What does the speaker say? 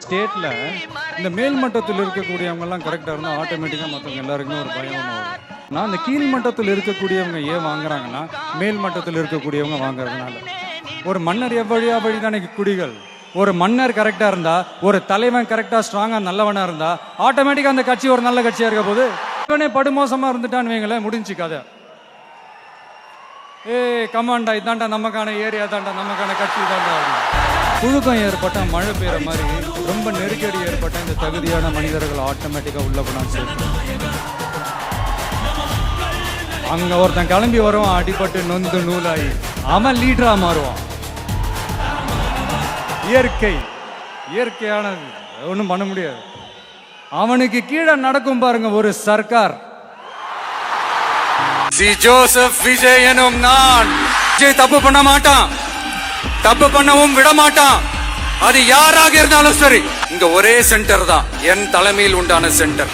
ஸ்டேட்டில் இந்த மேல் மட்டத்தில் இருக்கக்கூடியவங்கெல்லாம் கரெக்டாக இருந்தால் ஆட்டோமேட்டிக்காக மற்றவங்க எல்லாருக்குமே ஒரு பயம் ஒன்று வரும். ஆனால் இந்த கீழ் மட்டத்தில் இருக்கக்கூடியவங்க ஏன் வாங்குறாங்கன்னா மேல் மட்டத்தில் இருக்கக்கூடியவங்க வாங்குறதுனால. ஒரு மன்னர் எவ்வழி தானே குடிகள். ஒரு மன்னர் கரெக்டாக இருந்தால், ஒரு தலைவன் கரெக்டாக ஸ்ட்ராங்காக நல்லவனாக இருந்தால் ஆட்டோமேட்டிக்காக அந்த கட்சி ஒரு நல்ல கட்சியாக இருக்க போது. இவனே படுமோசமாக இருந்துட்டான்னு வைங்களேன், முடிஞ்சு கதை. கமாண்டா இதாண்டா நமக்கான ஏரியா தாண்டா, நமக்கான கட்சி தாண்டா. புழுக்கம் ஏற்பட்டால் மழை பெய்கிற மாதிரி ரொம்ப நெருக்கடி ஏற்பட்டால் இந்த தகுதியான மனிதர்கள் ஆட்டோமேட்டிக்காக உள்ள போனான்னு அங்கே ஒருத்தன் கிளம்பி வருவான், அடிபட்டு நொந்து நூலாகி அவன் லீடரா மாறுவான். இயற்கையானது, ஒன்றும் பண்ண முடியாது. அவனுக்கு கீழே நடக்கும் பாருங்க ஒரு சர்க்கார். ஜோசப் விஜய் எனும் நான் விஜய் தப்பு பண்ண மாட்டான், தப்பு பண்ணவும் விட மாட்டான். அது யாராக இருந்தாலும் சரி, இங்க ஒரே சென்டர் தான், என் தலைமையில் உண்டான சென்டர்.